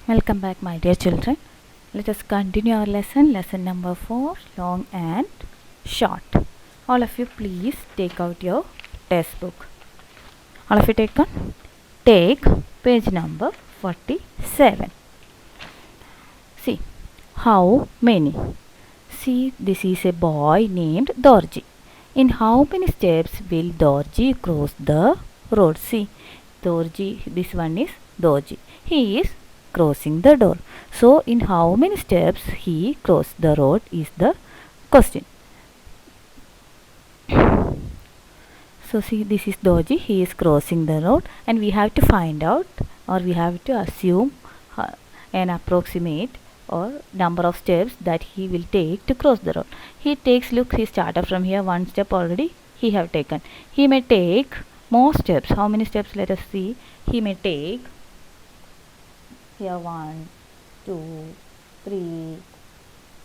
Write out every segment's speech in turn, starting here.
Welcome back, my dear children. Let us continue our lesson number 4, long and short. All of you, please take out your test book. All of you take page number 47. See, how many? See, this is a boy named Dorji. In how many steps will Dorji cross the road? See, Dorji, this one is Dorji. He is crossing the door. So, in how many steps he crossed the road is the question. So, see, this is Dorji. He is crossing the road, and we have to find out, or we have to assume an approximate or number of steps that he will take to cross the road. He started from here, one step already he have taken. He may take more steps. How many steps? Let us see. He may take here 1, 2, 3,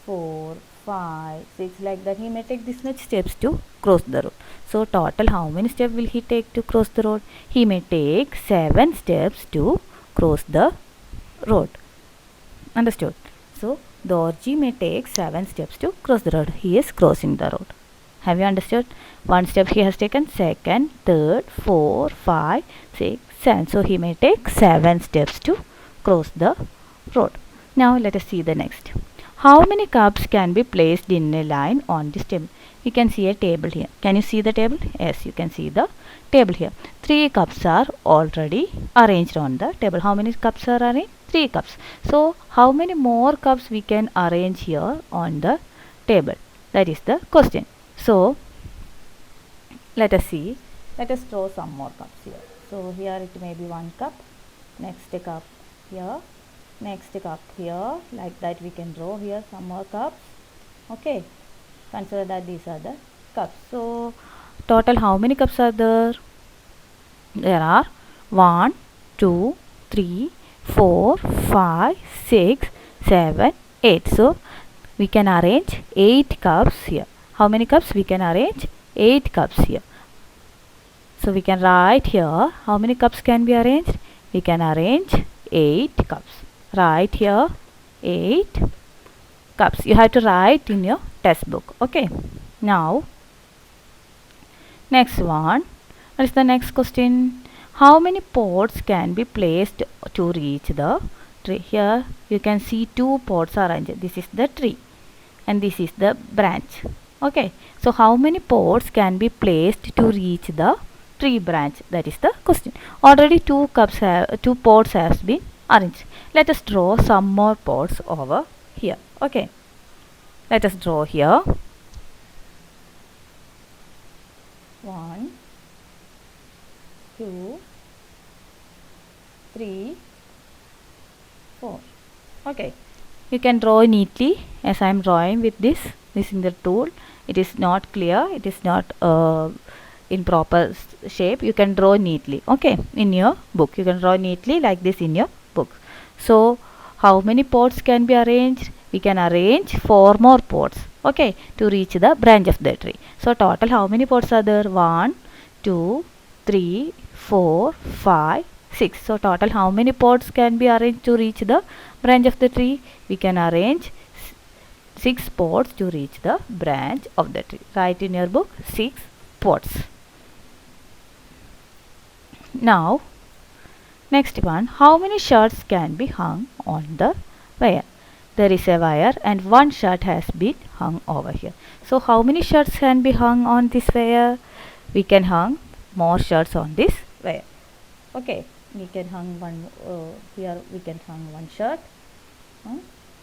4, 5, 6, like that. He may take this much steps to cross the road. So total how many steps will he take to cross the road? He may take 7 steps to cross the road. Understood? So Dorji may take 7 steps to cross the road. He is crossing the road. Have you understood? One step he has taken, second, third, 4, 5, 6, 7. So he may take 7 steps to cross the road. Now let us see the next. How many cups can be placed in a line on this table? You can see a table here. Can you see the table? Yes, you can see the table here. 3 cups are already arranged on the table. How many cups are arranged? 3 cups. So how many more cups we can arrange here on the table? That is the question. So let us see. Let us draw some more cups here. So here it may be 1 cup. Next cup here. Next cup here. Like that we can draw here some more cups. Okay. Consider that these are the cups. So total how many cups are there? There are 1, 2, 3, 4, 5, 6, 7, 8. So we can arrange 8 cups here. How many cups? We can arrange 8 cups here. So we can write here how many cups can be arranged? We can arrange 8 cups. Write here 8 cups. You have to write in your test book. Okay. Now next one. What is the next question? How many pots can be placed to reach the tree? Here you can see 2 pots are arranged. This is the tree and this is the branch. Okay. So how many pots can be placed to reach the tree branch? That is the question. Already 2 pots has been arranged. Let us draw some more pots over here. Okay. Let us draw here. 1, 2, 3, 4. Okay. You can draw neatly as I am drawing with this in the tool. It is not clear. It is not in proper shape. You can draw neatly. Okay. In your book. You can draw neatly like this in your book. So how many pots can be arranged? We can arrange 4 more pots. Okay. To reach the branch of the tree. So total how many pots are there? 1, 2, 3, 4, 5, 6. So total how many pots can be arranged to reach the branch of the tree? We can arrange 6 pots to reach the branch of the tree. Write in your book 6 pots. Now next one. How many shirts can be hung on the wire? There is a wire and 1 shirt has been hung over here. So how many shirts can be hung on this wire? We can hang more shirts on this wire. Okay. We can hang one here. We can hang 1 shirt.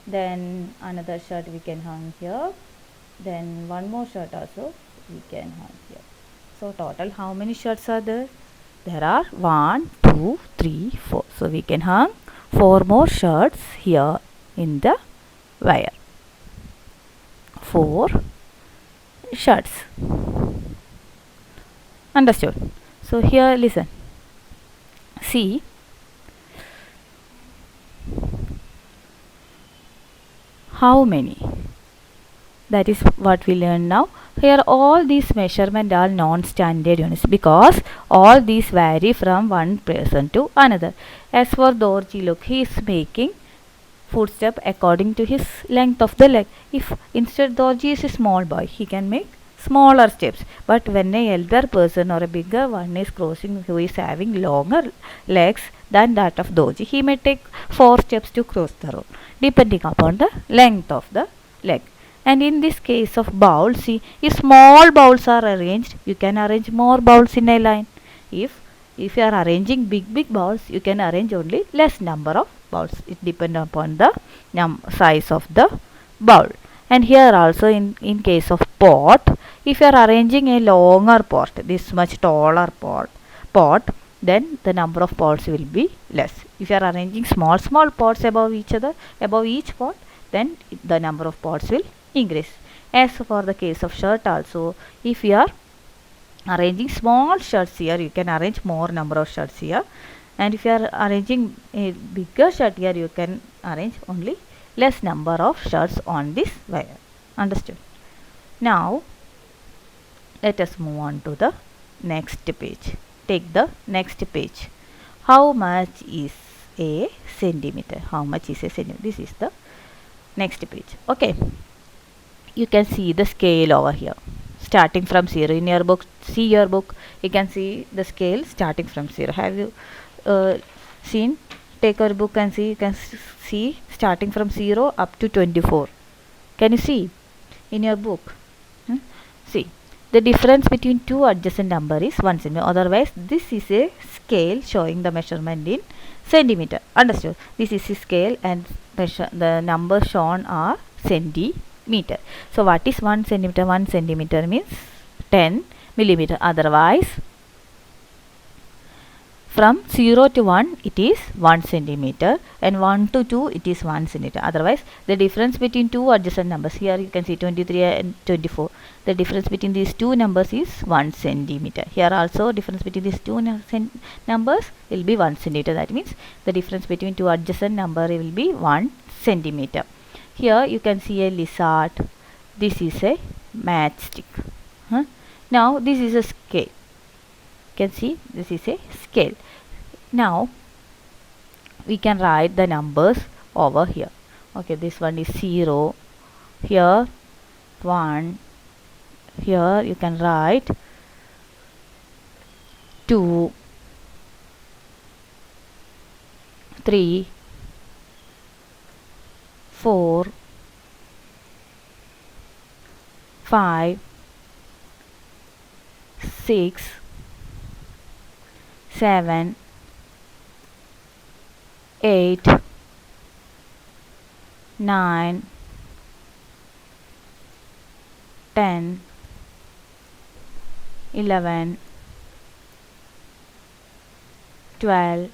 Then another shirt we can hang here. Then 1 more shirt also we can hang here. So total how many shirts are there? There are 1, 2, 3, 4. So we can hang 4 more shirts here in the wire. 4 shirts. Understood? So here listen. See. How many? That is what we learn now. Here all these measurements are non-standard units because all these vary from one person to another. As for Dorji, look, he is making footstep according to his length of the leg. If instead Dorji is a small boy, he can make smaller steps. But when a elder person or a bigger one is crossing who is having longer legs than that of Dorji, he may take 4 steps to cross the road, depending upon the length of the leg. And in this case of bowls, see, if small bowls are arranged, you can arrange more bowls in a line. If you are arranging big bowls, you can arrange only less number of bowls. It depends upon the size of the bowl. And here also in case of pot, if you are arranging a longer pot, this much taller pot, then the number of pots will be less. If you are arranging small pots above each other, above each pot, then the number of pots will increase. As for the case of shirt also, if you are arranging small shirts here, you can arrange more number of shirts here. And if you are arranging a bigger shirt here, you can arrange only less number of shirts on this wire. Understood? Now let us move on to the next page. Take the next page. How much is a centimeter? How much is a centimeter? This is the next page. Okay, you can see the scale over here starting from 0. In your book, see your book, you can see the scale starting from 0. Have you seen? Take your book and see. You can see starting from 0 up to 24. Can you see in your book? See, the difference between two adjacent number is 1 centimeter. Otherwise, this is a scale showing the measurement in centimeter. Understood? This is a scale and the numbers shown are centimeter. So what is 1 centimeter? 1 centimeter means 10 millimeter. Otherwise, from 0 to 1 it is 1 centimeter and 1 to 2 it is 1 centimeter. Otherwise, the difference between two adjacent numbers, here you can see 23 and 24, the difference between these two numbers is 1 centimeter. Here also difference between these two numbers will be 1 centimeter. That means the difference between two adjacent number will be 1 centimeter. Here you can see a lizard. This is a matchstick. Now this is a scale. You can see this is a scale. Now we can write the numbers over here. Okay, this one is 0, here 1, here you can write 2, 3, 4, 5, 6, 7, 8, 9, 10, 11, 12,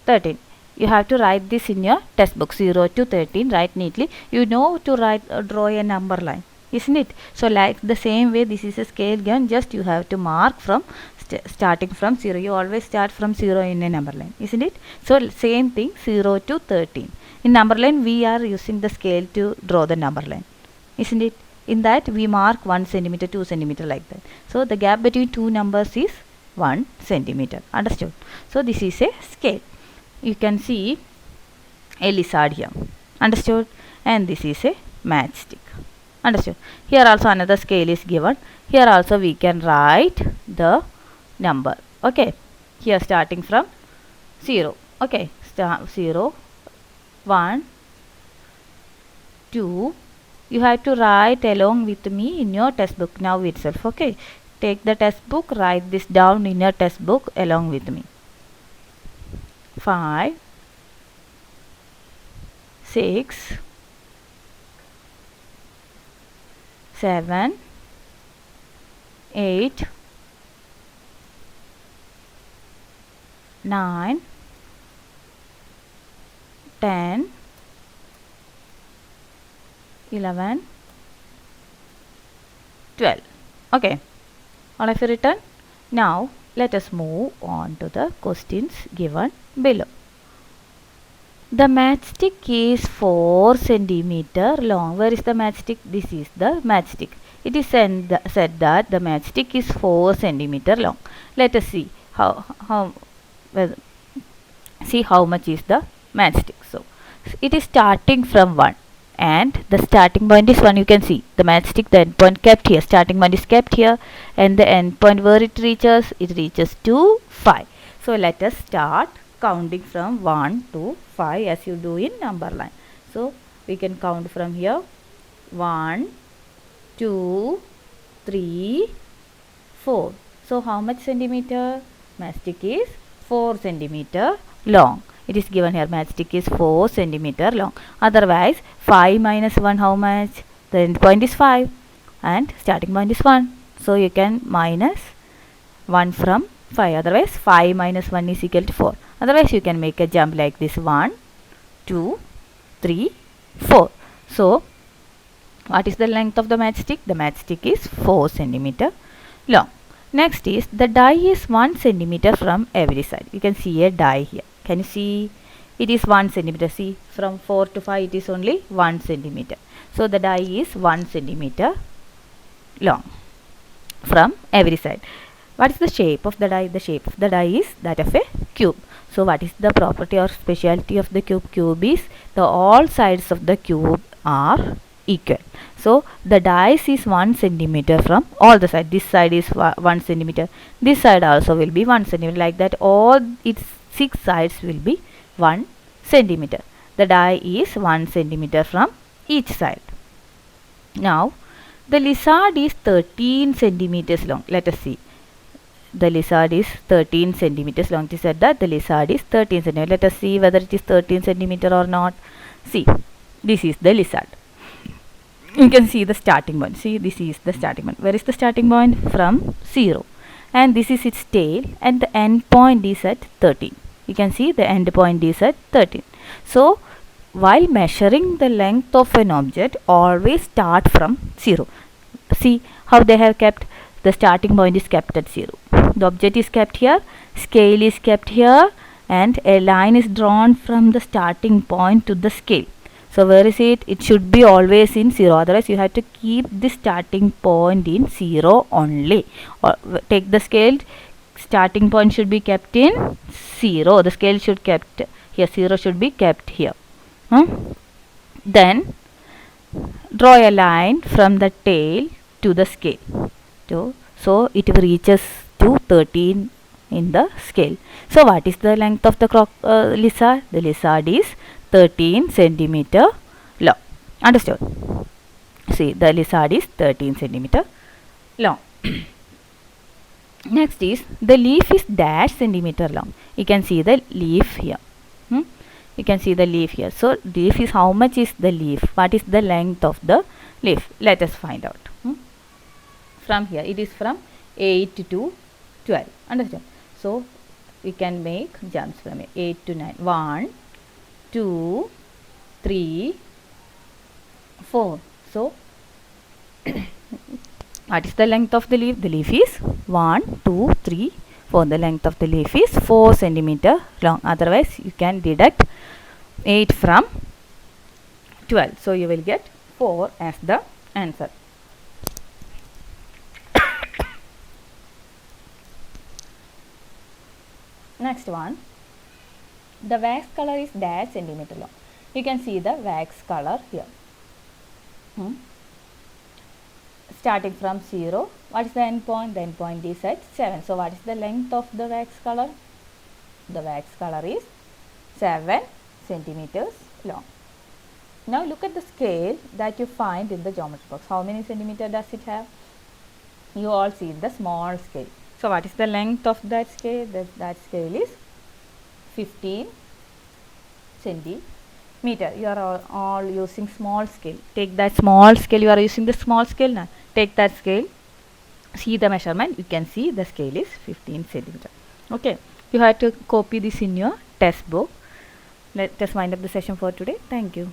13. You have to write this in your textbook. 0 to 13, write neatly. You know to write draw a number line, isn't it? So like the same way, this is a scale given, just you have to mark from starting from 0. You always start from 0 in a number line, isn't it? So same thing, 0 to 13. In number line, we are using the scale to draw the number line, isn't it? In that we mark 1 centimeter, 2 centimeter, like that. So the gap between two numbers is 1 centimeter. Understood? So this is a scale. You can see a lizard here. Understood? And this is a matchstick. Understood? Here also another scale is given. Here also we can write the number. Okay, here starting from 0. Okay, 0, 1, 2. You have to write along with me in your textbook now itself. Okay, take the textbook, write this down in your textbook along with me. 5, 6, 7, 8, 9, 10, 11, 12. Okay, all of you written? Now let us move on to the questions given below. The matchstick is 4 centimeter long. Where is the matchstick? This is the matchstick. It is said that the matchstick is 4 centimeter long. Let us see how much is the matchstick. So it is starting from 1 and the starting point is 1. You can see the matchstick, the end point kept here, starting point is kept here, and the end point where it reaches to 5. So let us start counting from 1 to 5 as you do in number line. So we can count from here 1, 2, 3, 4. So how much centimeter? Matchstick is 4 centimeter long. It is given here, matchstick is 4 centimeter long. Otherwise 5 minus 1 how much? The end point is 5 and starting point is 1. So you can minus 1 from 5. Otherwise 5 minus 1 is equal to 4. Otherwise you can make a jump like this, 1, 2, 3, 4. So what is the length of the matchstick? The matchstick is 4 centimeter long. Next is the die is 1 centimeter from every side. You can see a die here. Can you see? It is 1 centimeter. See, from 4 to 5 it is only 1 centimeter. So the die is 1 centimeter long from every side. What is the shape of the die? The shape of the die is that of a cube. So what is the property or speciality of the cube? Cube is the all sides of the cube are equal. So the dice is 1 centimeter from all the sides. This side is 1 centimeter. This side also will be 1 centimeter. Like that, all its 6 sides will be 1 centimeter. The die is 1 centimeter from each side. Now the lizard is 13 centimeters long. Let us see. The lizard is 13 centimeters long. It is said that the lizard is 13 centimeters. Let us see whether it is 13 centimeter or not. See, this is the lizard. You can see the starting point. See, this is the starting point. Where is the starting point? From 0. And this is its tail, and the end point is at 13. You can see the end point is at 13. So while measuring the length of an object, always start from 0. See how they have kept the starting point is kept at 0. The object is kept here, scale is kept here, and a line is drawn from the starting point to the scale. So where is it? It should be always in 0. Otherwise you have to keep the starting point in 0 only. Or take the scale, starting point should be kept in 0. The scale should kept here. 0 should be kept here. Then draw a line from the tail to the scale. So it reaches to 13 in the scale. So what is the length of the lizard? The lizard is 13 centimeter long. Understood? See, the lizard is 13 centimeter long. Next is the leaf is dash centimeter long. You can see the leaf here. You can see the leaf here. So leaf is, how much is the leaf? What is the length of the leaf? Let us find out. From here, it is from 8 to 12. Understand? So we can make jumps from 8 to 9. 1, 2, 3, 4. So what is the length of the leaf? The leaf is 1, 2, 3, 4. The length of the leaf is 4 centimeter long. Otherwise you can deduct 8 from 12. So you will get 4 as the answer. Next one, the wax color is dash centimeter long. You can see the wax color here. Starting from 0, what is the end point? The end point is at 7. So what is the length of the wax color? The wax color is 7 centimeters long. Now look at the scale that you find in the geometry box. How many centimeter does it have? You all see the small scale. So what is the length of that scale? That scale is 15 centimeter. You are all using small scale. Take that small scale. You are using the small scale now. Take that scale. See the measurement. You can see the scale is 15 centimeter. Okay. You have to copy this in your test book. Let us wind up the session for today. Thank you.